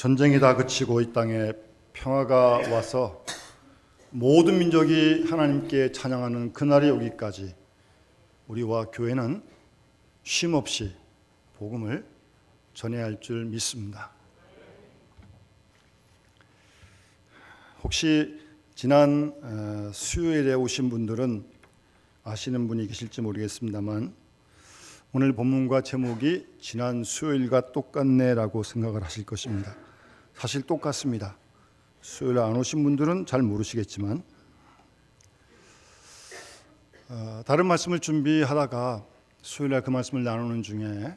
전쟁이 다 그치고 이 땅에 평화가 와서 모든 민족이 하나님께 찬양하는 그날이 오기까지 우리와 교회는 쉼없이 복음을 전해야 할 줄 믿습니다. 혹시 지난 수요일에 오신 분들은 아시는 분이 계실지 모르겠습니다만 오늘 본문과 제목이 지난 수요일과 똑같네라고 생각을 하실 것입니다. 사실 똑같습니다. 수요일에 안 오신 분들은 잘 모르시겠지만 다른 말씀을 준비하다가 수요일에 그 말씀을 나누는 중에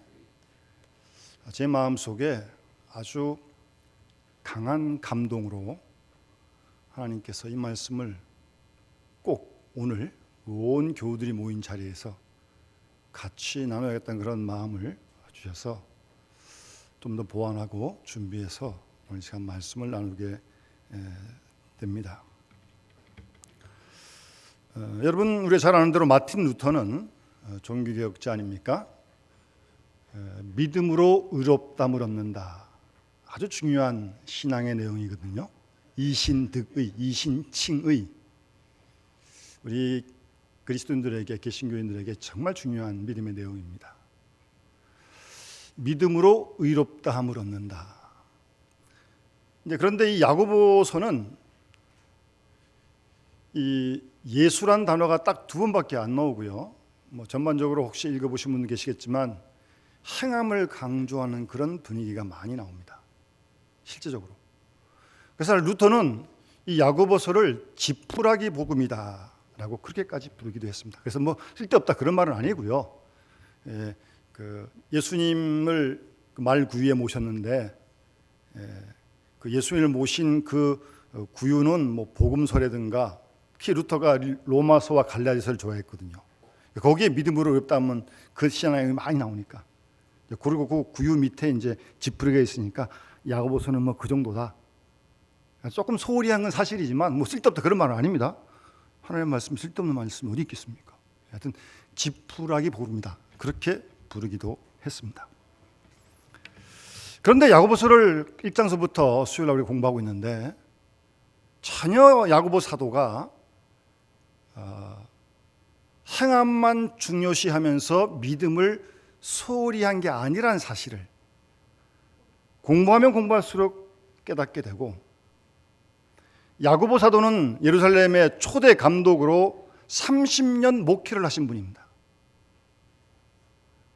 제 마음속에 아주 강한 감동으로 하나님께서 이 말씀을 꼭 오늘 온 교우들이 모인 자리에서 같이 나눠야겠다는 그런 마음을 주셔서 좀 더 보완하고 준비해서 오늘 시간 말씀을 나누게 됩니다. 여러분 우리가 잘 아는 대로 마틴 루터는 종교개혁자 아닙니까? 믿음으로 의롭다함을 얻는다. 아주 중요한 신앙의 내용이거든요. 이신득의, 이신칭의. 우리 그리스도인들에게, 개신교인들에게 정말 중요한 믿음의 내용입니다. 믿음으로 의롭다함을 얻는다. 그런데 이 야고보서는 이 예수란 단어가 딱 두 번밖에 안 나오고요. 전반적으로 혹시 읽어보신 분 계시겠지만 행함을 강조하는 그런 분위기가 많이 나옵니다. 실제적으로. 그래서 루터는 이 야고보서를 지푸라기 복음이다 라고 그렇게까지 부르기도 했습니다. 그래서 쓸데없다 그런 말은 아니고요. 예수님을 말 구유에 모셨는데 그 예수님을 모신 그 구유는 복음서라든가 특히 루터가 로마서와 갈라디아서를 좋아했거든요. 거기에 믿음으로 어렵다면 그 신앙이 많이 나오니까. 그리고 그 구유 밑에 이제 지푸라기가 있으니까 야고보서는 그 정도다. 조금 소홀히 한 건 사실이지만 쓸데없다 그런 말은 아닙니다. 하나님의 말씀 쓸데없는 말씀 어디 있겠습니까? 하여튼 지푸라기 복음이다. 그렇게 부르기도 했습니다. 그런데 야고보서를 1장서부터 수요일날 우리 공부하고 있는데 전혀 야고보 사도가 행함만 중요시하면서 믿음을 소홀히 한 게 아니라는 사실을 공부하면 공부할수록 깨닫게 되고 야고보 사도는 예루살렘의 초대 감독으로 30년 목회를 하신 분입니다.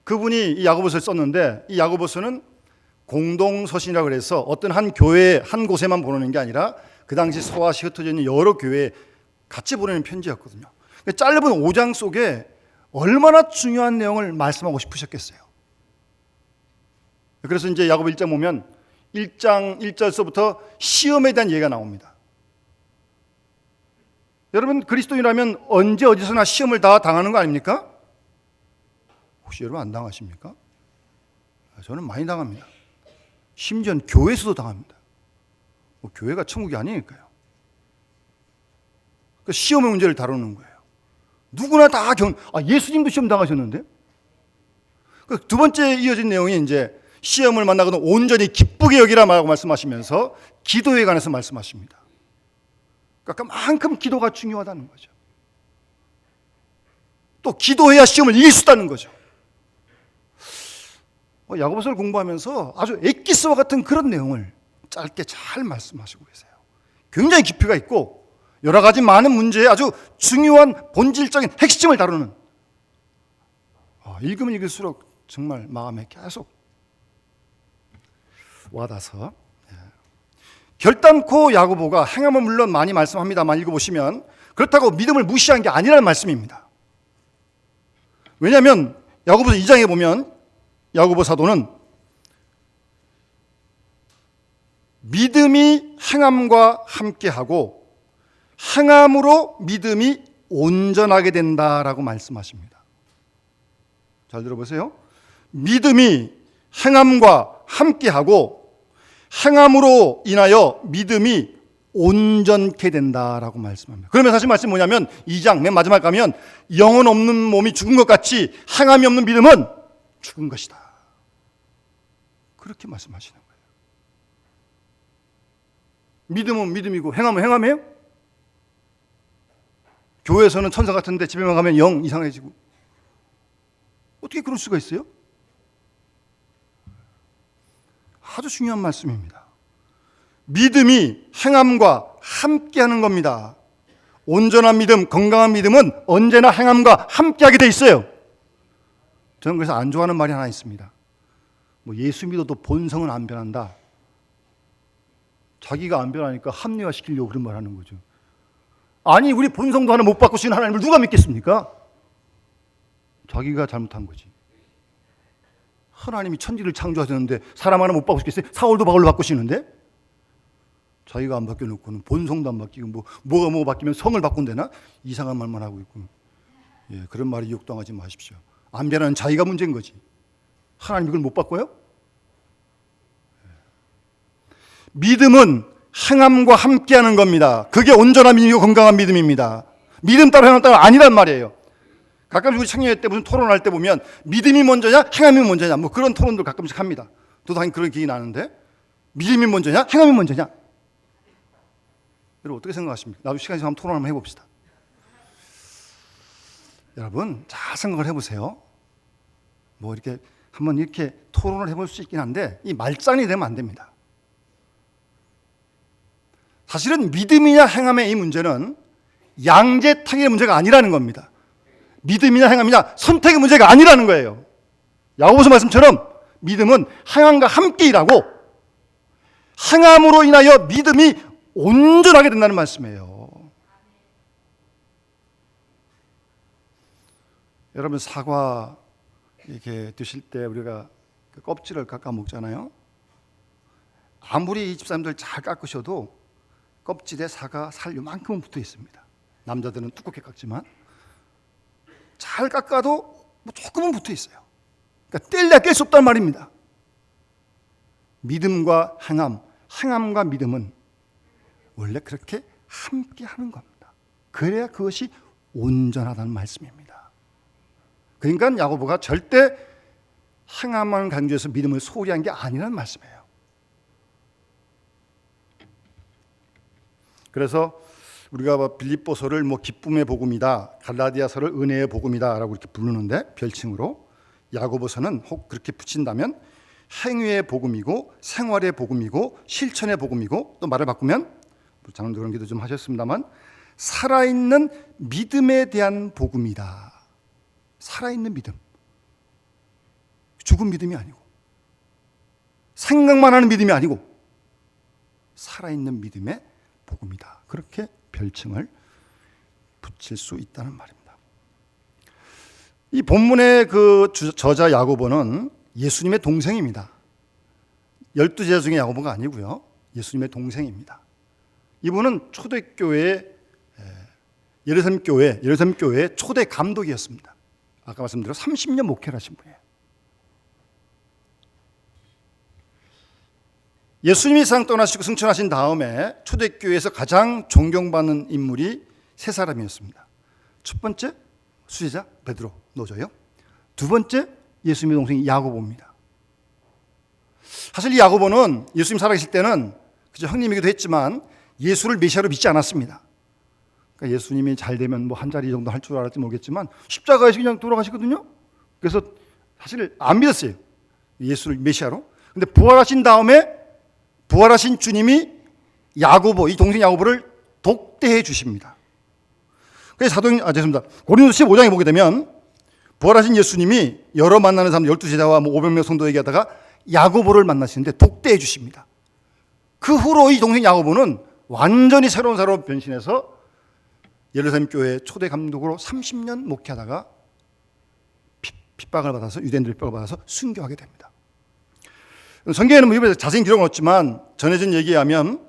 그분이 이 야고보서를 썼는데 이 야고보서는 공동서신이라고 해서 어떤 한 교회 한 곳에만 보내는 게 아니라 그 당시 서아시 흩어져 있는 여러 교회에 같이 보내는 편지였거든요. 짧은 5장 속에 얼마나 중요한 내용을 말씀하고 싶으셨겠어요. 그래서 이제 야고보 1장 보면 1장 1절서부터 시험에 대한 얘기가 나옵니다. 여러분 그리스도인이라면 언제 어디서나 시험을 다 당하는 거 아닙니까? 혹시 여러분 안 당하십니까? 저는 많이 당합니다. 심지어 교회에서도 당합니다. 교회가 천국이 아니니까요. 그 시험의 문제를 다루는 거예요. 누구나 다 예수님도 시험 당하셨는데? 두 번째 이어진 내용이 이제 시험을 만나거든 온전히 기쁘게 여기라고 말씀하시면서 기도에 관해서 말씀하십니다. 그러니까 그만큼 기도가 중요하다는 거죠. 또 기도해야 시험을 이길 수 있다는 거죠. 야고보서를 공부하면서 아주 엑기스와 같은 그런 내용을 짧게 잘 말씀하시고 계세요. 굉장히 깊이가 있고 여러 가지 많은 문제에 아주 중요한 본질적인 핵심을 다루는 읽으면 읽을수록 정말 마음에 계속 와닿아서 결단코 야고보가 행함은 물론 많이 말씀합니다만 읽어보시면 그렇다고 믿음을 무시한 게 아니라는 말씀입니다. 왜냐하면 야고보서 2장에 보면 야고보 사도는 믿음이 행함과 함께하고 행함으로 믿음이 온전하게 된다라고 말씀하십니다. 잘 들어보세요. 믿음이 행함과 함께하고 행함으로 인하여 믿음이 온전케 된다라고 말씀합니다. 그러면 사실 말씀이 뭐냐면 2장 맨 마지막 가면 영혼 없는 몸이 죽은 것 같이 행함이 없는 믿음은 죽은 것이다. 그렇게 말씀하시는 거예요. 믿음은 믿음이고 행함은 행함이에요? 교회에서는 천사 같은데 집에만 가면 영 이상해지고 어떻게 그럴 수가 있어요? 아주 중요한 말씀입니다. 믿음이 행함과 함께하는 겁니다. 온전한 믿음, 건강한 믿음은 언제나 행함과 함께하게 돼 있어요. 저는 그래서 안 좋아하는 말이 하나 있습니다. 뭐 예수 믿어도 본성은 안 변한다. 자기가 안 변하니까 합리화시키려고 그런 말 하는 거죠. 아니, 우리 본성도 하나 못 바꾸시는 하나님을 누가 믿겠습니까? 자기가 잘못한 거지. 하나님이 천지를 창조하셨는데 사람 하나 못 바꾸시겠어요? 사월도 바울로 바꾸시는데? 자기가 안 바뀌어놓고는 본성도 안 바뀌고 뭐가 바뀌면 성을 바꾼다나? 이상한 말만 하고 있고. 예, 그런 말에 유혹당하지 마십시오. 안 변하는 자기가 문제인 거지. 하나님 이걸 못 바꿔요? 믿음은 행함과 함께하는 겁니다. 그게 온전한 믿음이고 건강한 믿음입니다. 믿음 따로 행함 따로 아니란 말이에요. 가끔씩 우리 청년회 때 무슨 토론할 때 보면 믿음이 먼저냐 행함이 먼저냐 뭐 그런 토론들 가끔씩 합니다. 저도 당연히 그런 기억이 나는데 믿음이 먼저냐 행함이 먼저냐? 여러분 어떻게 생각하십니까? 나도 시간 있으면 한번 토론 한번 해봅시다. 여러분 잘 생각을 해보세요. 뭐 이렇게 한번 이렇게 토론을 해볼 수 있긴 한데 이 말장난이 되면 안 됩니다. 사실은 믿음이냐 행함의 이 문제는 양재탕의 문제가 아니라는 겁니다. 믿음이냐 행함이냐 선택의 문제가 아니라는 거예요. 야고보서 말씀처럼 믿음은 행함과 함께 일하고 행함으로 인하여 믿음이 온전하게 된다는 말씀이에요. 여러분 사과 이렇게 드실 때 우리가 그 껍질을 깎아 먹잖아요. 아무리 이 집사람들 잘 깎으셔도 껍질에 사과 살 요만큼은 붙어 있습니다. 남자들은 두껍게 깎지만 잘 깎아도 뭐 조금은 붙어 있어요. 그러니까 뗄래야 뗄 수 없단 말입니다. 믿음과 행함, 행함과 믿음은 원래 그렇게 함께 하는 겁니다. 그래야 그것이 온전하다는 말씀입니다. 그러니까 야고보가 절대 행함을 강조해서 믿음을 소홀히 한 게 아니라는 말씀이에요. 그래서 우리가 빌립보서를 기쁨의 복음이다, 갈라디아서를 은혜의 복음이다라고 이렇게 부르는데 별칭으로 야고보서는 혹 그렇게 붙인다면 행위의 복음이고 생활의 복음이고 실천의 복음이고 또 말을 바꾸면 장로도 그런 기도 좀 하셨습니다만 살아있는 믿음에 대한 복음이다. 살아있는 믿음, 죽은 믿음이 아니고 생각만 하는 믿음이 아니고 살아있는 믿음의 복음이다. 그렇게 별칭을 붙일 수 있다는 말입니다. 이 본문의 그 저자 야고보는 예수님의 동생입니다. 12제자 중에 야고보가 아니고요. 예수님의 동생입니다. 이분은 초대교회 예루살렘 교회 초대 감독이었습니다. 아까 말씀드린 30년 목회를 하신 분이에요. 예수님이 세상 떠나시고 승천하신 다음에 초대교회에서 가장 존경받는 인물이 세 사람이었습니다. 첫 번째 수제자 베드로 노저요. 두 번째 예수님의 동생 야고보입니다. 사실 이 야고보는 예수님 살아계실 때는 그저 형님이기도 했지만 예수를 메시아로 믿지 않았습니다. 그러니까 예수님이 잘 되면 한 자리 정도 할 줄 알았지 모르겠지만 십자가에서 그냥 돌아가시거든요. 그래서 사실 안 믿었어요. 예수를 메시아로. 근데 부활하신 다음에 부활하신 주님이 야고보, 이 동생 야고보를 독대해 주십니다. 그래서 고린도서 15장에 보게 되면 부활하신 예수님이 여러 만나는 사람 12제자와 500명 성도 얘기하다가 야고보를 만나시는데 독대해 주십니다. 그 후로 이 동생 야고보는 완전히 새로운 사람으로 변신해서 예루살렘 교회 초대 감독으로 30년 목회하다가 핍박을 받아서 유대인들의 핍박을 받아서 순교하게 됩니다. 성경에는 이번에 자세히 기록은 없지만 전해진 얘기에 하면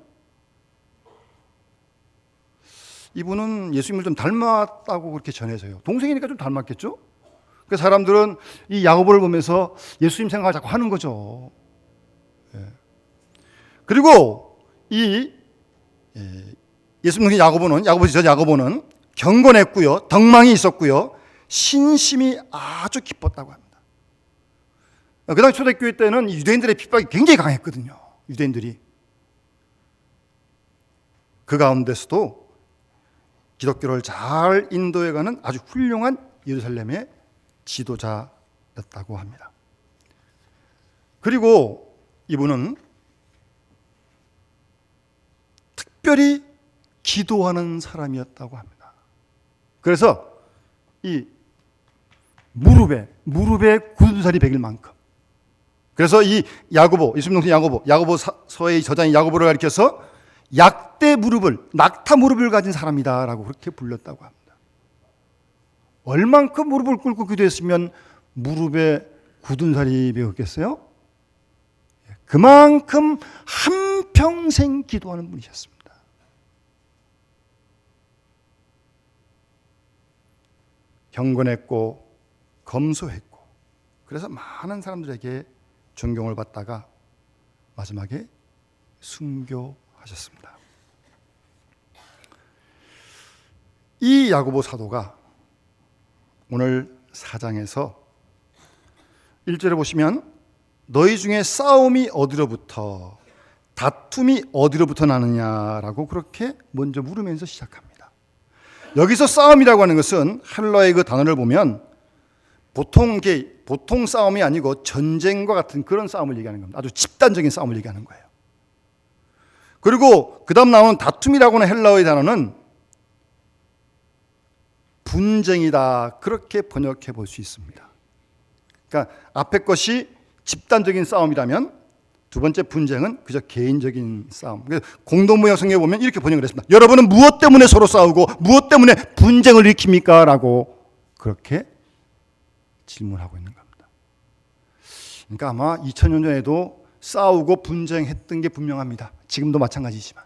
이분은 예수님을 좀 닮았다고 그렇게 전해져요. 동생이니까 좀 닮았겠죠? 그 사람들은 이 야고보를 보면서 예수님 생각을 자꾸 하는 거죠. 그리고 이 예수님 야고보는 경건했고요, 덕망이 있었고요, 신심이 아주 기뻤다고 합니다. 그 당시 초대교회 때는 유대인들의 핍박이 굉장히 강했거든요. 유대인들이. 그 가운데서도 기독교를 잘 인도해가는 아주 훌륭한 예루살렘의 지도자였다고 합니다. 그리고 이분은 특별히 기도하는 사람이었다고 합니다. 그래서 이 무릎에 굳은살이 배길 만큼, 그래서 이 야고보, 예수님 동생 야고보서의 저자인 야고보를 가리켜서 약대 무릎을, 낙타 무릎을 가진 사람이다라고 그렇게 불렸다고 합니다. 얼만큼 무릎을 꿇고 기도했으면 무릎에 굳은살이 배었겠어요? 그만큼 한평생 기도하는 분이셨습니다. 경건했고 검소했고, 그래서 많은 사람들에게 존경을 받다가 마지막에 순교하셨습니다. 이 야고보 사도가 오늘 4장에서 1절에 보시면 너희 중에 싸움이 어디로부터, 다툼이 어디로부터 나느냐라고 그렇게 먼저 물으면서 시작합니다. 여기서 싸움이라고 하는 것은 헬라의 그 단어를 보면 보통 싸움이 아니고 전쟁과 같은 그런 싸움을 얘기하는 겁니다. 아주 집단적인 싸움을 얘기하는 거예요. 그리고 그 다음 나오는 다툼이라고 하는 헬라어의 단어는 분쟁이다, 그렇게 번역해 볼 수 있습니다. 그러니까 앞에 것이 집단적인 싸움이라면 두 번째 분쟁은 그저 개인적인 싸움. 공동번역 성경에 보면 이렇게 번역을 했습니다. 여러분은 무엇 때문에 서로 싸우고 무엇 때문에 분쟁을 일으킵니까? 라고 그렇게 질문하고 있는 겁니다. 그러니까 아마 2000년 전에도 싸우고 분쟁했던 게 분명합니다. 지금도 마찬가지지만.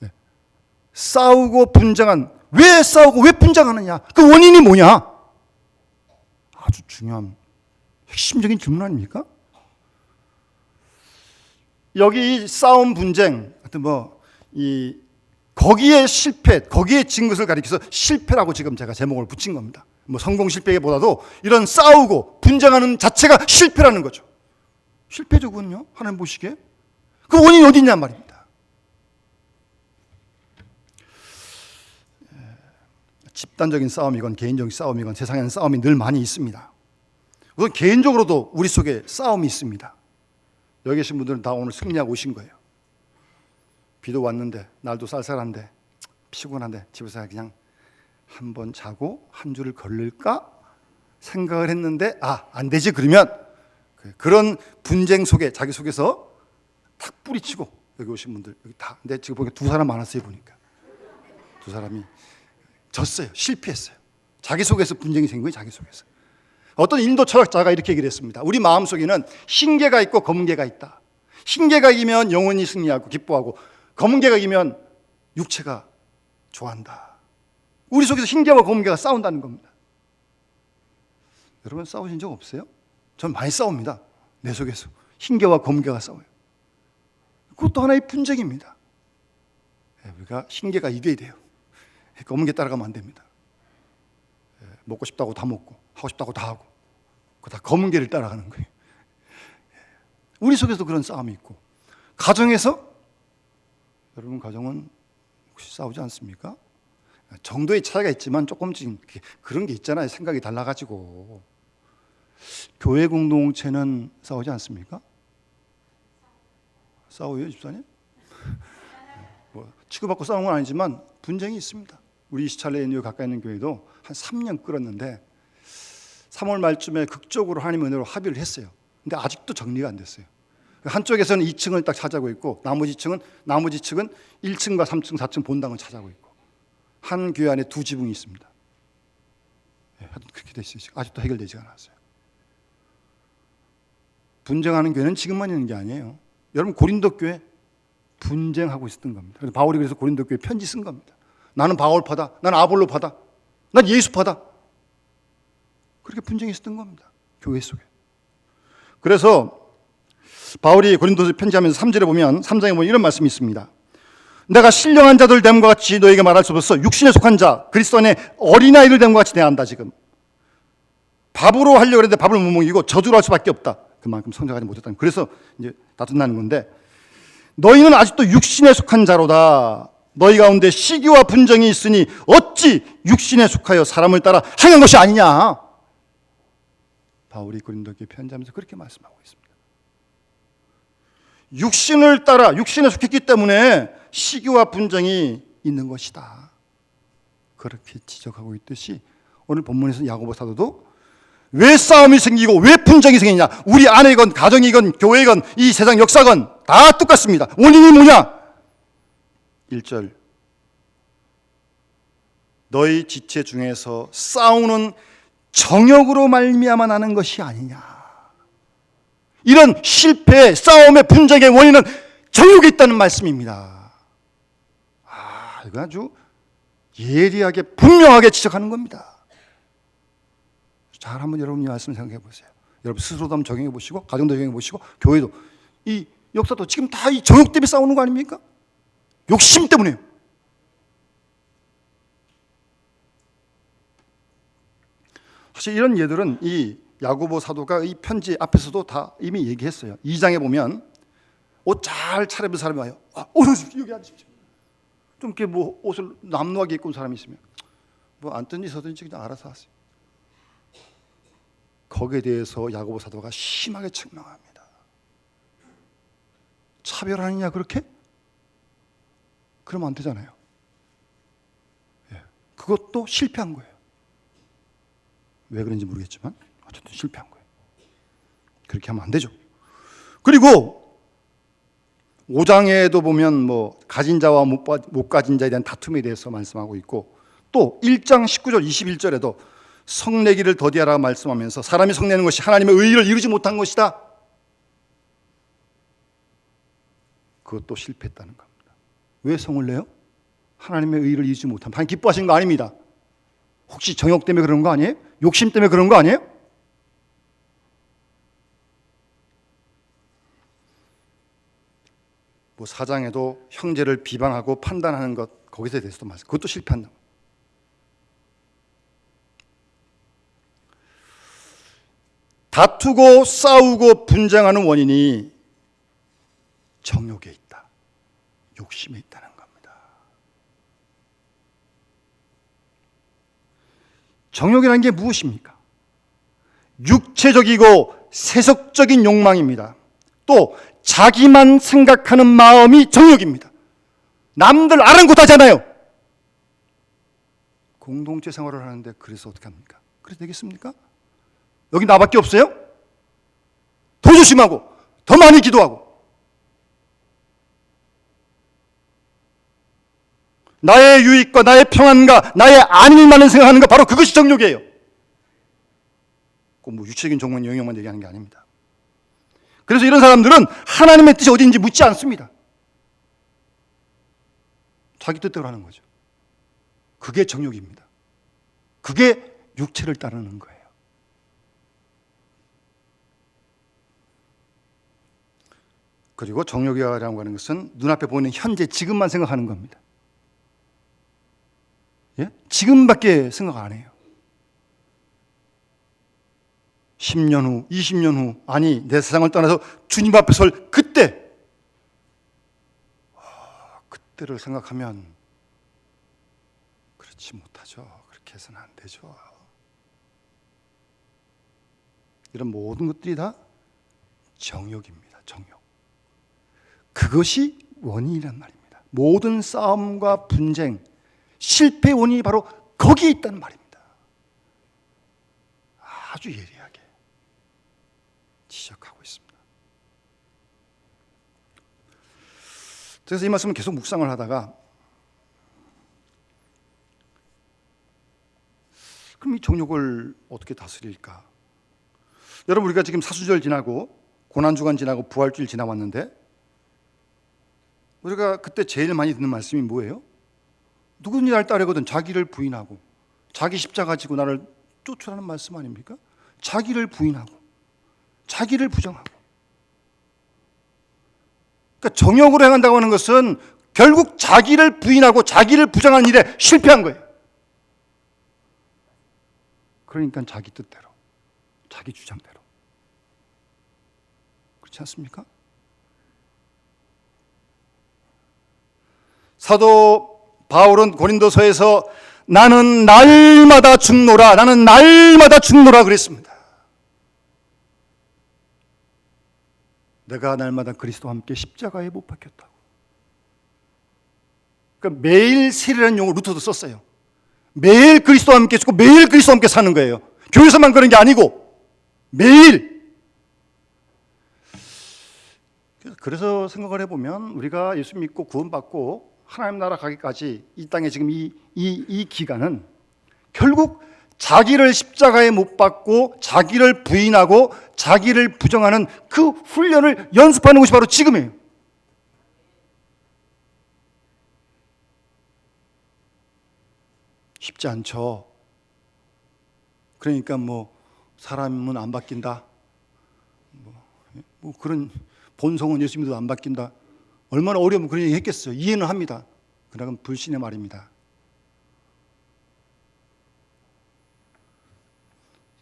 네. 싸우고 분쟁한, 왜 싸우고 왜 분쟁하느냐? 그 원인이 뭐냐? 아주 중요한 핵심적인 질문 아닙니까? 여기 싸움, 분쟁, 하여튼 거기에 실패, 거기에 진 것을 가리켜서 실패라고 지금 제가 제목을 붙인 겁니다. 성공 실패보다도 이런 싸우고 분쟁하는 자체가 실패라는 거죠. 실패죠, 그건요. 하나님 보시기에. 그 원인이 어디 있냔 말입니다. 집단적인 싸움이건 개인적인 싸움이건 세상에는 싸움이 늘 많이 있습니다. 우선 개인적으로도 우리 속에 싸움이 있습니다. 여기 계신 분들은 다 오늘 승리하고 오신 거예요. 비도 왔는데, 날도 쌀쌀한데, 피곤한데 집에서 그냥 한번 자고 한 줄을 걸릴까 생각을 했는데 안 되지. 그러면 그런 분쟁 속에 자기 속에서 탁 뿌리치고, 여기 오신 분들 여기 다, 근데 지금 보니까 두 사람 많았어요. 보니까 두 사람이 졌어요. 실패했어요. 자기 속에서 분쟁이 생긴 거예요. 자기 속에서. 어떤 인도 철학자가 이렇게 얘기를 했습니다. 우리 마음속에는 흰개가 있고 검은개가 있다. 흰개가 이기면 영혼이 승리하고 기뻐하고, 검은개가 이기면 육체가 좋아한다. 우리 속에서 흰개와 검은개가 싸운다는 겁니다. 여러분 싸우신 적 없어요? 전 많이 싸웁니다. 내 속에서 흰개와 검은개가 싸워요. 그것도 하나의 분쟁입니다. 우리가 흰개가 이겨야 돼요. 검은개 따라가면 안 됩니다. 먹고 싶다고 다 먹고 하고 싶다고 다 하고, 그거 다 검은개를 따라가는 거예요. 우리 속에서도 그런 싸움이 있고, 가정에서, 여러분 가정은 혹시 싸우지 않습니까? 정도의 차이가 있지만 조금씩 그런 게 있잖아요. 생각이 달라가지고. 교회 공동체는 싸우지 않습니까? 싸워요, 집사님? 치고받고 싸우는 건 아니지만 분쟁이 있습니다. 우리 이시찰레 가까이 있는 교회도 한 3년 끌었는데 3월 말쯤에 극적으로 하나님 은혜로 합의를 했어요. 근데 아직도 정리가 안 됐어요. 한쪽에서는 2층을 딱 차지하고 있고, 나머지 측은 1층과 3층, 4층 본당을 차지하고 있고, 한 교회 안에 두 지붕이 있습니다. 그렇게 됐어요. 아직도 해결되지 않았어요. 분쟁하는 교회는 지금만 있는 게 아니에요. 여러분 고린도 교회 분쟁하고 있었던 겁니다. 그래서 바울이 그래서 고린도 교회 편지 쓴 겁니다. 나는 바울파다, 나는 아볼로파다, 난 예수파다. 그렇게 분쟁이 있었던 겁니다. 교회 속에. 그래서 바울이 고린도서 편지하면서 3절에 보면, 3장에 보면 이런 말씀이 있습니다. 내가 신령한 자들 됨과 같이 너에게 말할 수 없어. 육신에 속한 자, 그리스도 안에 어린아이들 됨과 같이 대한다. 지금 밥으로 하려고 했는데 밥을 못 먹이고 저주로 할 수밖에 없다. 그만큼 성장하지 못했다. 그래서 이제 다툰다는 건데, 너희는 아직도 육신에 속한 자로다. 너희 가운데 시기와 분쟁이 있으니 어찌 육신에 속하여 사람을 따라 행한 것이 아니냐. 바울이 고린도교회 편지하면서 그렇게 말씀하고 있습니다. 육신을 따라 육신에 속했기 때문에 시기와 분쟁이 있는 것이다. 그렇게 지적하고 있듯이 오늘 본문에서 야고보 사도도 왜 싸움이 생기고 왜 분쟁이 생기냐. 우리 안에건 가정이건 교회건 이 세상 역사건 다 똑같습니다. 원인이 뭐냐? 1절 너희 지체 중에서 싸우는 정욕으로 말미암아 나는 것이 아니냐. 이런 실패의 싸움의 분쟁의 원인은 정욕이 있다는 말씀입니다. 이거 아주 예리하게 분명하게 지적하는 겁니다. 잘 한번 여러분 이 말씀 생각해 보세요. 여러분 스스로도 한번 적용해 보시고 가정도 적용해 보시고 교회도 이 역사도 지금 다 이 정욕 때문에 싸우는 거 아닙니까? 욕심 때문에요. 사실 이런 예들은 이 야고보 사도가 이 편지 앞에서도 다 이미 얘기했어요. 2장에 보면 옷 잘 차려입은 사람이 와요. 여기 앉으십시오. 좀 이렇게 뭐 옷을 남루하게 입고 온 사람이 있으면 뭐 앉든지 서든지 그냥 알아서 하세요. 거기에 대해서 야고보 사도가 심하게 책망합니다. 차별하느냐 그렇게? 그러면 안 되잖아요. 그것도 실패한 거예요. 왜 그런지 모르겠지만 어쨌든 실패한 거예요. 그렇게 하면 안 되죠. 그리고 5장에도 보면 뭐 가진 자와 못 가진 자에 대한 다툼에 대해서 말씀하고 있고 또 1장 19절 21절에도 성내기를 더디하라 말씀하면서 사람이 성내는 것이 하나님의 의의를 이루지 못한 것이다. 그것도 실패했다는 겁니다. 왜 성을 내요? 하나님의 의의를 이루지 못하면 하나님 기뻐하시는 거 아닙니다. 혹시 정욕 때문에 그런 거 아니에요? 욕심 때문에 그런 거 아니에요? 뭐 4장에도 형제를 비방하고 판단하는 것 거기서 대해서도 말씀. 그것도 실패한다. 다투고 싸우고 분쟁하는 원인이 정욕에 있다. 욕심에 있다는 겁니다. 정욕이라는 게 무엇입니까? 육체적이고 세속적인 욕망입니다. 또 자기만 생각하는 마음이 정욕입니다. 남들 아랑곳 하잖아요. 공동체 생활을 하는데 그래서 어떻게 합니까? 그래서 되겠습니까? 여기 나밖에 없어요? 더 조심하고 더 많이 기도하고 나의 유익과 나의 평안과 나의 안일만을 생각하는 거 바로 그것이 정욕이에요. 꼭 뭐 유체적인 영역만 얘기하는 게 아닙니다. 그래서 이런 사람들은 하나님의 뜻이 어디인지 묻지 않습니다. 자기 뜻대로 하는 거죠. 그게 정욕입니다. 그게 육체를 따르는 거예요. 그리고 정욕이라고 하는 것은 눈앞에 보이는 현재 지금만 생각하는 겁니다. 지금밖에 생각 안 해요. 10년 후, 20년 후, 아니 내 세상을 떠나서 주님 앞에 설 그때, 그때를 생각하면 그렇지 못하죠. 그렇게 해서는 안 되죠. 이런 모든 것들이 다 정욕입니다. 정욕. 그것이 원인이란 말입니다. 모든 싸움과 분쟁, 실패의 원인이 바로 거기에 있다는 말입니다. 아주 예리하게 지적하고 있습니다. 그래서 이 말씀을 계속 묵상을 하다가 그럼 이 정욕을 어떻게 다스릴까? 여러분 우리가 지금 사수절 지나고 고난주간 지나고 부활주일 지나왔는데 우리가 그때 제일 많이 듣는 말씀이 뭐예요? 누구든지 날 따르거든 자기를 부인하고 자기 십자가 지고 나를 쫓으라는 말씀 아닙니까? 자기를 부인하고 자기를 부정하고. 그러니까 정욕으로 행한다고 하는 것은 결국 자기를 부인하고 자기를 부정하는 일에 실패한 거예요. 그러니까 자기 뜻대로, 자기 주장대로. 그렇지 않습니까? 사도 바울은 고린도서에서 나는 날마다 죽노라, 나는 날마다 죽노라 그랬습니다. 내가 날마다 그리스도와 함께 십자가에 못 박혔다고. 그러니까 매일 세례라는 용어를 루터도 썼어요. 매일 그리스도와 함께 죽고 매일 그리스도와 함께 사는 거예요. 교회에서만 그런 게 아니고 매일. 그래서 생각을 해보면 우리가 예수 믿고 구원받고 하나님 나라 가기까지 이 땅에 지금 이 기간은 결국 자기를 십자가에 못 박고 자기를 부인하고 자기를 부정하는 그 훈련을 연습하는 것이 바로 지금이에요. 쉽지 않죠. 그러니까 뭐 사람은 안 바뀐다, 뭐 그런 본성은 예수 믿어도 안 바뀐다, 얼마나 어려우면 그런 얘기 했겠어요. 이해는 합니다. 그러나 불신의 말입니다.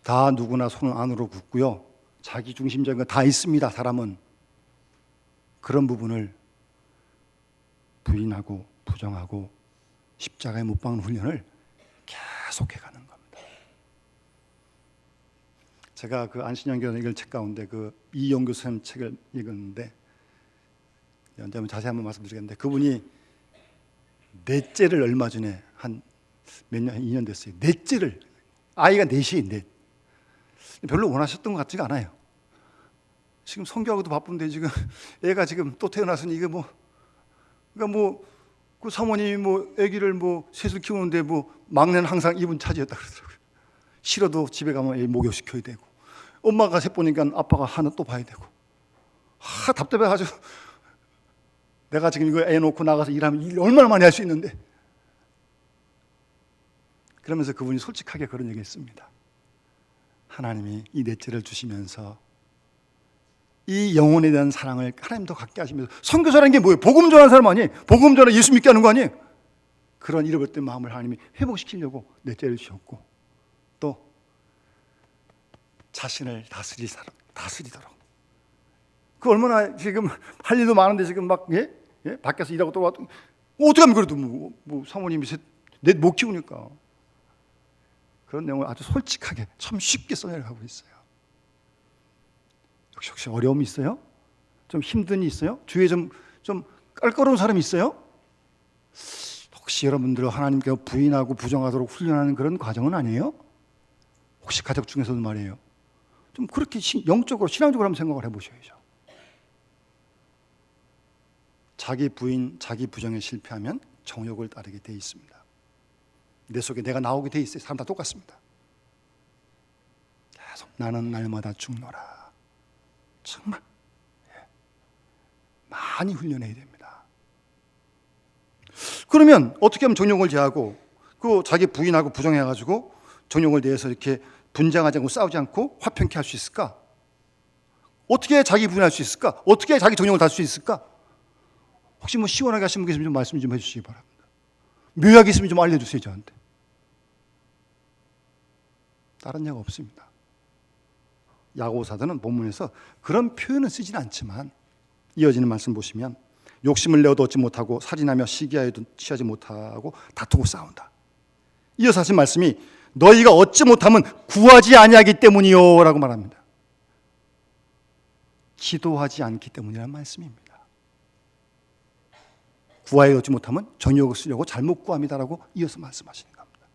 다 누구나 손은 안으로 굽고요, 자기 중심적인 거 다 있습니다. 사람은 그런 부분을 부인하고 부정하고 십자가에 못 박는 훈련을 계속해가는 겁니다. 제가 그 안신영 교수 읽은 책 가운데 그 이용규 선생님 책을 읽었는데, 언제 한번 자세히 한번 말씀드리겠는데, 그분이 넷째를 얼마 전에 한 몇 년, 2년 됐어요. 넷째를, 아이가 넷이에요. 넷. 별로 원하셨던 것 같지가 않아요. 지금 성교하고도 바쁜데 지금 애가 지금 또 태어났으니 이게 뭐, 그러니까 뭐 그 사모님이 뭐 아기를 뭐 셋을 키우는데 뭐 막내는 항상 이분 차지했다 그러더라고요. 싫어도 집에 가면 애 목욕시켜야 되고, 엄마가 셋 보니까 아빠가 하나 또 봐야 되고, 답답해가지고 내가 지금 이거 애 놓고 나가서 일하면 일 얼마나 많이 할 수 있는데. 그러면서 그분이 솔직하게 그런 얘기 했습니다. 하나님이 이 넷째를 주시면서 이 영혼에 대한 사랑을 하나님도 갖게 하시면서, 선교사라는 게 뭐예요? 복음 전하는 사람 아니에요? 복음 전하 예수 믿게 하는 거 아니에요? 그런 잃어버렸던 마음을 하나님이 회복시키려고 넷째를 주셨고, 또 자신을 다스리도록. 그 얼마나 지금 할 일도 많은데 지금 막 밖에서 일하고 또 어떻게 하면 그래도 뭐 사모님이 넷 못 키우니까. 그런 내용을 아주 솔직하게 참 쉽게 써내려가고 있어요. 혹시 어려움이 있어요? 좀 힘든 일이 있어요? 주위에 좀 깔깔로운 사람이 있어요? 혹시 여러분들 하나님께 부인하고 부정하도록 훈련하는 그런 과정은 아니에요? 혹시 가족 중에서도 말이에요. 좀 그렇게 영적으로 신앙적으로 한번 생각을 해보셔야죠. 자기 부인, 자기 부정에 실패하면 정욕을 따르게 돼 있습니다. 내 속에 내가 나오게 돼 있어요. 사람 다 똑같습니다. 계속 나는 날마다 죽노라. 정말 많이 훈련해야 됩니다. 그러면 어떻게 하면 정욕을 제하고 그 자기 부인하고 부정해가지고 정욕을 대해서 이렇게 분쟁하지 않고 싸우지 않고 화평케 할 수 있을까? 어떻게 해야 자기 부인할 수 있을까? 어떻게 해야 자기 정욕을 달 수 있을까? 혹시 뭐 시원하게 하신 분 계시면 좀 말씀 좀 해주시기 바랍니다. 묘약이 있으면 좀 알려주세요, 저한테. 다른 예가 없습니다. 야고보사도는 본문에서 그런 표현은 쓰진 않지만 이어지는 말씀 보시면, 욕심을 내어도 얻지 못하고 살인하며 시기하여도 취하지 못하고 다투고 싸운다. 이어서 하신 말씀이 너희가 얻지 못하면 구하지 아니하기 때문이요 라고 말합니다. 기도하지 않기 때문이라는 말씀입니다. 구하여 얻지 못하면 정욕을 쓰려고 잘못 구합니다라고 이어서 말씀하시는 겁니다.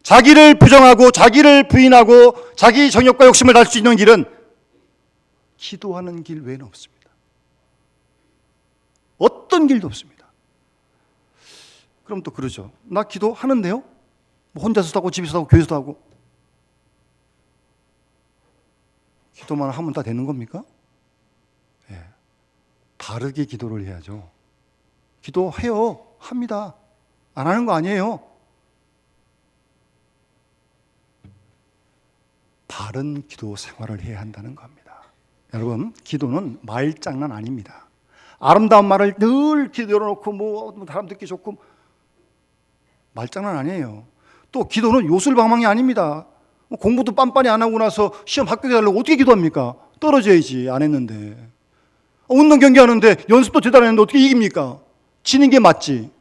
자기를 부정하고 자기를 부인하고 자기 정욕과 욕심을 달 수 있는 길은 기도하는 길 외에는 없습니다. 어떤 길도 없습니다. 그럼 또 그러죠. 나 기도하는데요? 뭐 혼자서도 하고 집에서도 하고 교회에서도 하고. 기도만 하면 다 되는 겁니까? 네. 바르게 기도를 해야죠. 기도해요. 합니다. 안 하는 거 아니에요. 바른 기도 생활을 해야 한다는 겁니다. 여러분, 기도는 말장난 아닙니다. 아름다운 말을 늘 기도 열어놓고 뭐 사람 듣기 좋고 말장난 아니에요. 또 기도는 요술방망이 아닙니다. 공부도 빤빤히 안 하고 나서 시험 합격해 달라고 어떻게 기도합니까? 떨어져야지. 안 했는데. 운동 경기 하는데 연습도 제대로 안 했는데 어떻게 이깁니까? 지는 게 맞지.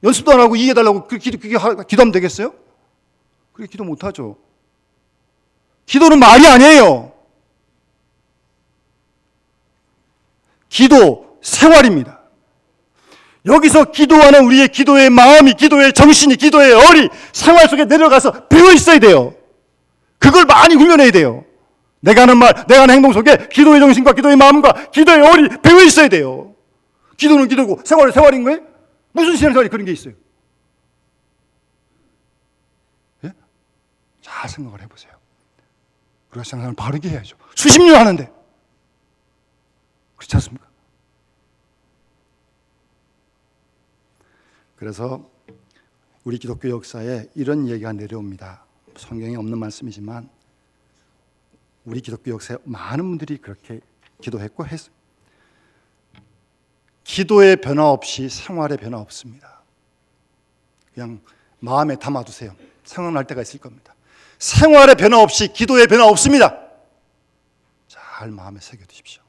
연습도 안 하고 이겨달라고 그렇게 기도하면 되겠어요? 그렇게 기도 못하죠. 기도는 말이 아니에요. 기도 생활입니다. 여기서 기도하는 우리의 기도의 마음이, 기도의 정신이, 기도의 얼이 생활 속에 내려가서 배어 있어야 돼요. 그걸 많이 훈련해야 돼요. 내가 하는 말, 내가 하는 행동 속에 기도의 정신과 기도의 마음과 기도의 얼이 배어 있어야 돼요. 기도는 기도고 생활은 생활인 거예요? 무슨 신앙생활이 그런 게 있어요? 예? 잘 생각을 해보세요. 우리가 신앙생활을 바르게 해야죠. 수십 년 하는데 그렇지 않습니까? 그래서 우리 기독교 역사에 이런 얘기가 내려옵니다. 성경에 없는 말씀이지만 우리 기독교 역사에 많은 분들이 그렇게 기도했고 했어요. 기도의 변화 없이 생활의 변화 없습니다. 그냥 마음에 담아두세요. 생각날 때가 있을 겁니다. 생활의 변화 없이 기도의 변화 없습니다. 잘 마음에 새겨두십시오.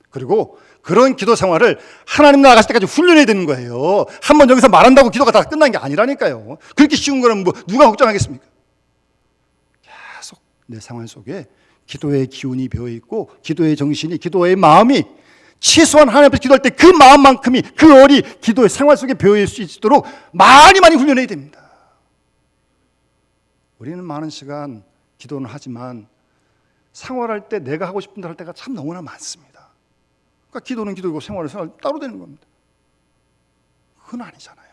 그리고 그런 기도 생활을 하나님 나라 가실 때까지 훈련해야 되는 거예요. 한번 여기서 말한다고 기도가 다 끝난 게 아니라니까요. 그렇게 쉬운 거는 뭐 누가 걱정하겠습니까? 계속 내 생활 속에 기도의 기운이 배어있고 기도의 정신이, 기도의 마음이 최소한 하나님 앞에서 기도할 때 그 마음만큼이, 그 얼이 기도의 생활 속에 배어있을 수 있도록 많이 훈련해야 됩니다. 우리는 많은 시간 기도는 하지만 생활할 때 내가 하고 싶은 대로 할 때가 참 너무나 많습니다. 그러니까 기도는 기도이고 생활은 생활 따로 되는 겁니다. 그건 아니잖아요.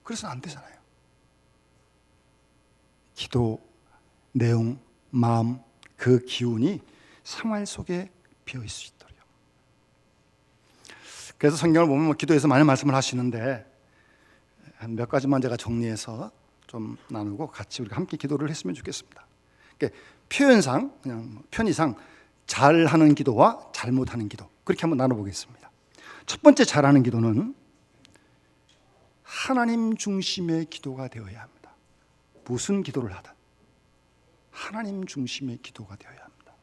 그래서는 안 되잖아요. 기도, 내용, 마음, 그 기운이 생활 속에 비어있을 수 있도록. 그래서 성경을 보면 기도에서 많은 말씀을 하시는데 한 몇 가지만 제가 정리해서 좀 나누고 같이 우리가 함께 기도를 했으면 좋겠습니다. 그러니까 표현상, 그냥 편의상 잘하는 기도와 잘못하는 기도, 그렇게 한번 나눠보겠습니다. 첫 번째 잘하는 기도는 하나님 중심의 기도가 되어야 합니다. 무슨 기도를 하든 하나님 중심의 기도가 되어야 합니다.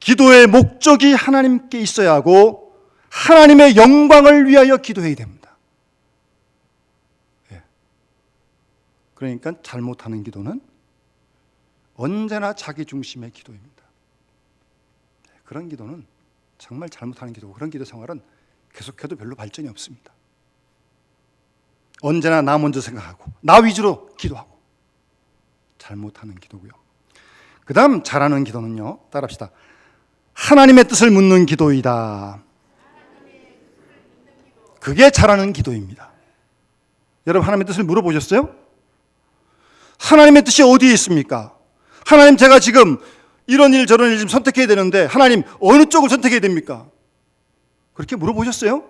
기도의 목적이 하나님께 있어야 하고 하나님의 영광을 위하여 기도해야 됩니다. 예. 그러니까 잘못하는 기도는 언제나 자기 중심의 기도입니다. 그런 기도는 정말 잘못하는 기도고, 그런 기도 생활은 계속해도 별로 발전이 없습니다. 언제나 나 먼저 생각하고 나 위주로 기도하고, 잘못하는 기도고요. 그 다음 잘하는 기도는요, 따라합시다. 하나님의 뜻을 묻는 기도이다. 그게 잘하는 기도입니다. 여러분, 하나님의 뜻을 물어보셨어요? 하나님의 뜻이 어디에 있습니까? 하나님, 제가 지금 이런 일 저런 일 좀 선택해야 되는데 하나님 어느 쪽을 선택해야 됩니까? 그렇게 물어보셨어요?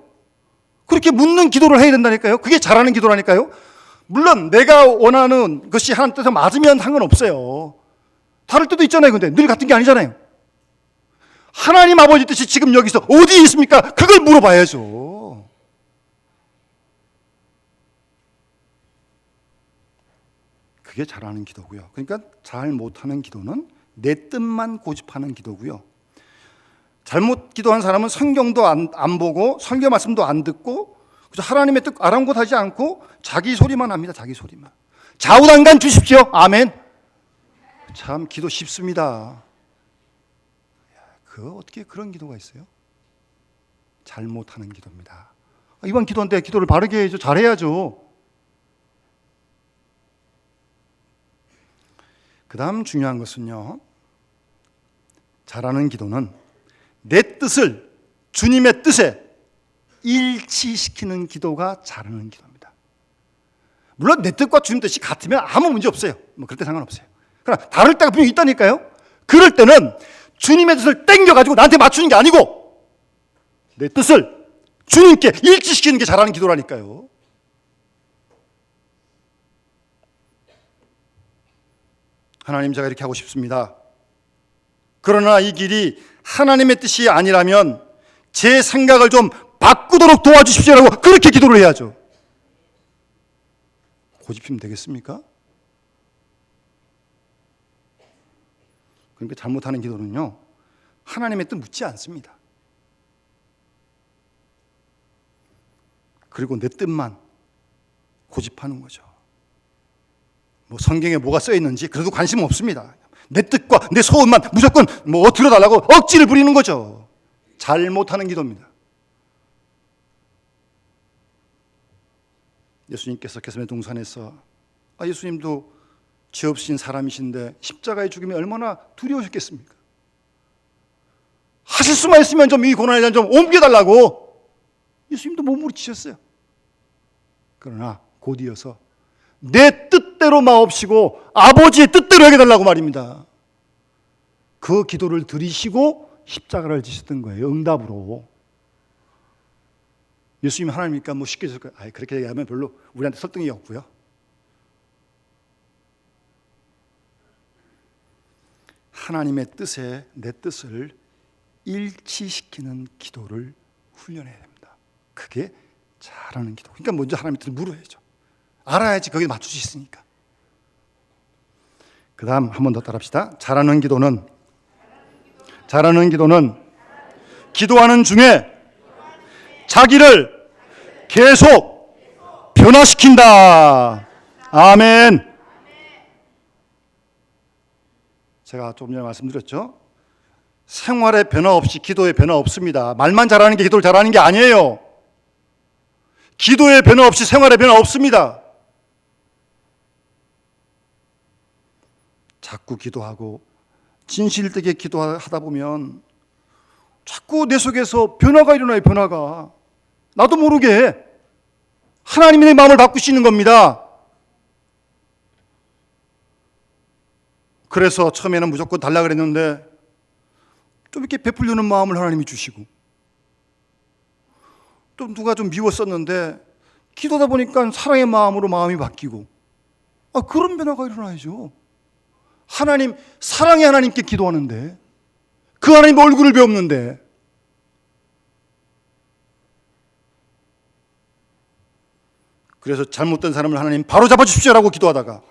그렇게 묻는 기도를 해야 된다니까요. 그게 잘하는 기도라니까요. 물론 내가 원하는 것이 하나님 뜻에 맞으면 상관없어요. 다를 때도 있잖아요. 근데 늘 같은 게 아니잖아요. 하나님 아버지 뜻이 지금 여기서 어디에 있습니까? 그걸 물어봐야죠. 그게 잘하는 기도고요. 그러니까 잘 못하는 기도는 내 뜻만 고집하는 기도고요. 잘못 기도한 사람은 성경도 안 보고 설교 말씀도 안 듣고 하나님의 뜻 아랑곳하지 않고 자기 소리만 합니다. 자기 소리만. 좌우당간 주십시오. 아멘. 참 기도 쉽습니다. 그 어떻게 그런 기도가 있어요? 잘못하는 기도입니다. 이번 기도한테 기도를 바르게 해야죠. 잘해야죠. 그 다음 중요한 것은요, 잘하는 기도는 내 뜻을 주님의 뜻에 일치시키는 기도가 잘하는 기도입니다. 물론 내 뜻과 주님 뜻이 같으면 아무 문제 없어요. 뭐 그럴 때 상관없어요. 그러나 다를 때가 분명히 있다니까요. 그럴 때는 주님의 뜻을 땡겨가지고 나한테 맞추는 게 아니고 내 뜻을 주님께 일치시키는 게 잘하는 기도라니까요. 하나님, 제가 이렇게 하고 싶습니다. 그러나 이 길이 하나님의 뜻이 아니라면 제 생각을 좀 바꾸도록 도와주십시오라고 그렇게 기도를 해야죠. 고집피면 되겠습니까? 그러니까 잘못하는 기도는요, 하나님의 뜻 묻지 않습니다. 그리고 내 뜻만 고집하는 거죠. 뭐 성경에 뭐가 써 있는지 그래도 관심 없습니다. 내 뜻과 내 소원만 무조건 뭐 들어달라고 억지를 부리는 거죠. 잘못하는 기도입니다. 예수님께서 겟세마네 동산에서 예수님도 죄 없으신 사람이신데 십자가의 죽음이 얼마나 두려우셨겠습니까? 하실 수만 있으면 좀 이 고난의 좀 옮겨달라고 예수님도 몸부림치셨어요. 그러나 곧 이어서 내 뜻대로 마옵시고 아버지의 뜻대로 해달라고 말입니다. 그 기도를 들이시고 십자가를 지셨던 거예요. 응답으로. 예수님 하나님이니까 뭐 쉽게 줄 거예요. 그렇게 얘기하면 별로 우리한테 설득이 없고요. 하나님의 뜻에 내 뜻을 일치시키는 기도를 훈련해야 됩니다. 그게 잘하는 기도. 그러니까 먼저 하나님의 뜻을 물어야죠. 알아야지 거기에 맞출 수 있으니까. 그 다음 한 번 더 따라합시다. 잘하는 기도는 기도하는 중에 자기를 계속 변화시킨다. 아멘. 제가 조금 전에 말씀드렸죠. 생활에 변화 없이 기도에 변화 없습니다. 말만 잘하는 게 기도를 잘하는 게 아니에요. 기도에 변화 없이 생활에 변화 없습니다. 자꾸 기도하고 진실되게 기도하다 보면 자꾸 내 속에서 변화가 일어나요. 변화가. 나도 모르게 하나님이 내 마음을 바꾸시는 겁니다. 그래서 처음에는 무조건 달라 그랬는데 좀 이렇게 베풀려는 마음을 하나님이 주시고, 또 누가 좀 미웠었는데 기도하다 보니까 사랑의 마음으로 마음이 바뀌고, 그런 변화가 일어나야죠. 하나님, 사랑의 하나님께 기도하는데 그 하나님 얼굴을 배웠는데, 그래서 잘못된 사람을 하나님 바로 잡아주십시오라고 기도하다가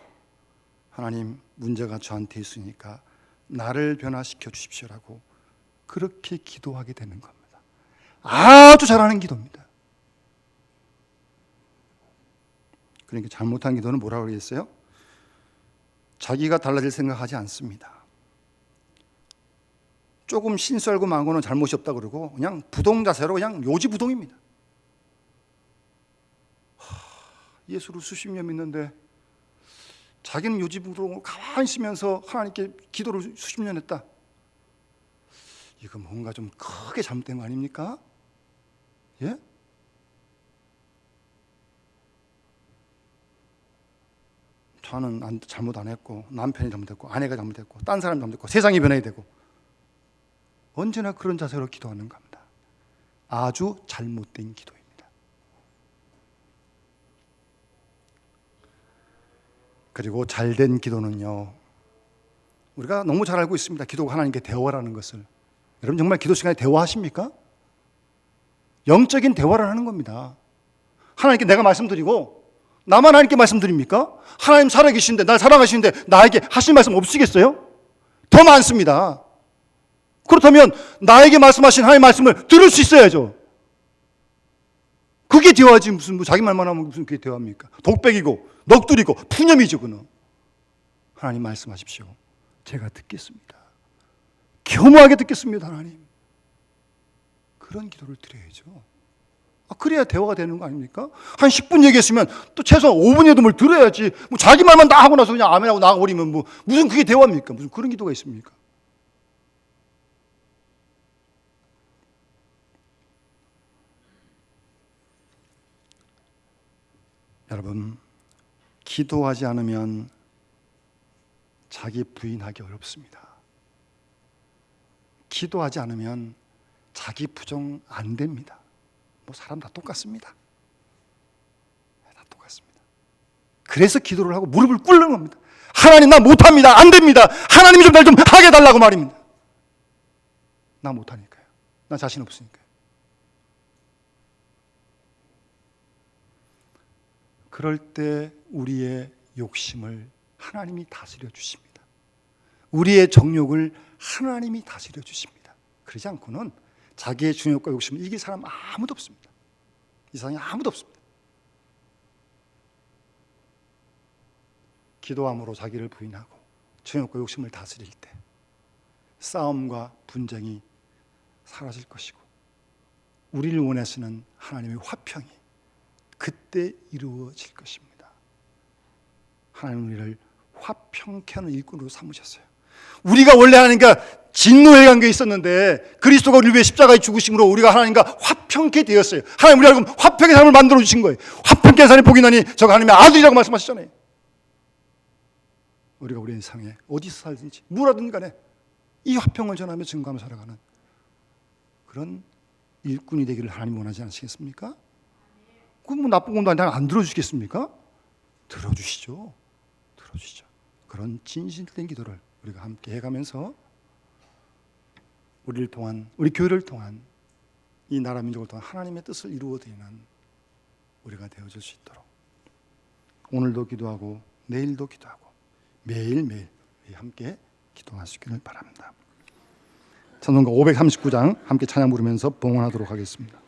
하나님, 문제가 저한테 있으니까 나를 변화시켜 주십시오라고 그렇게 기도하게 되는 겁니다. 아주 잘하는 기도입니다. 그러니까 잘못한 기도는 뭐라고 그랬어요? 자기가 달라질 생각하지 않습니다. 조금 신설고 망고는 잘못이 없다 그러고 그냥 부동 자세로 그냥 요지부동입니다. 예수를 수십 년 믿는데 자기는 요지부동으로 가만히 있으면서 하나님께 기도를 수십 년 했다. 이거 뭔가 좀 크게 잘못된 거 아닙니까? 예? 저는 잘못 안 했고, 남편이 잘못했고, 아내가 잘못했고, 딴 사람이 잘못했고, 세상이 변해야 되고, 언제나 그런 자세로 기도하는 겁니다. 아주 잘못된 기도입니다. 그리고 잘된 기도는요, 우리가 너무 잘 알고 있습니다. 기도가 하나님께 대화라는 것을. 여러분 정말 기도 시간에 대화하십니까? 영적인 대화를 하는 겁니다. 하나님께 내가 말씀드리고 나만 하나님께 말씀드립니까? 하나님 살아계신데, 날 사랑하시는데 나에게 하실 말씀 없으시겠어요? 더 많습니다. 그렇다면 나에게 말씀하신 하나님의 말씀을 들을 수 있어야죠. 그게 대화지. 무슨 자기 말만 하면 무슨 그게 대화입니까? 독백이고 넋두리고 푸념이죠. 그는 하나님 말씀하십시오. 제가 듣겠습니다. 겸허하게 듣겠습니다. 하나님. 그런 기도를 드려야죠. 그래야 대화가 되는 거 아닙니까? 한 10분 얘기했으면 또 최소한 5분이라도 뭘 들어야지. 뭐 자기 말만 다 하고 나서 그냥 아멘하고 나가버리면 뭐 무슨 그게 대화입니까? 무슨 그런 기도가 있습니까? 여러분, 기도하지 않으면 자기 부인하기 어렵습니다. 기도하지 않으면 자기 부정 안 됩니다. 뭐 사람 다 똑같습니다. 다 똑같습니다. 그래서 기도를 하고 무릎을 꿇는 겁니다. 하나님, 나 못합니다. 안 됩니다. 하나님이 좀 날 좀 하게 해달라고 말입니다. 나 못하니까요. 나 자신 없으니까요. 그럴 때 우리의 욕심을 하나님이 다스려 주십니다. 우리의 정욕을 하나님이 다스려 주십니다. 그러지 않고는 자기의 정욕과 욕심을 이길 사람 아무도 없습니다. 이 세상에 아무도 없습니다. 기도함으로 자기를 부인하고 정욕과 욕심을 다스릴 때 싸움과 분쟁이 사라질 것이고 우리를 원하시는 하나님의 화평이 그때 이루어질 것입니다. 하나님 우리를 화평케 하는 일꾼으로 삼으셨어요. 우리가 원래 하나님과 진노의 관계에 있었는데 그리스도가 우리를 위해 십자가에 죽으심으로 우리가 하나님과 화평케 되었어요. 하나님 우리가 화평의 삶을 만들어 주신 거예요. 화평케 삶을 복이 나니 저가 하나님의 아들이라고 말씀하셨잖아요. 우리가 우리의 세상에 어디서 살든지 뭐라든 간에 이 화평을 전하며 증거하며 살아가는 그런 일꾼이 되기를 하나님 원하지 않으시겠습니까? 그럼 뭐 나쁜 것도 아니라 안 들어주시겠습니까? 들어주시죠. 들어주시죠. 그런 진실된 기도를 우리가 함께 해가면서 우리를 통한, 우리 교회를 통한 이 나라 민족을 통한 하나님의 뜻을 이루어드리는 우리가 되어줄 수 있도록 오늘도 기도하고 내일도 기도하고 매일매일 함께 기도할 수 있기를 바랍니다. 찬송가 539장 함께 찬양 부르면서 봉헌하도록 하겠습니다.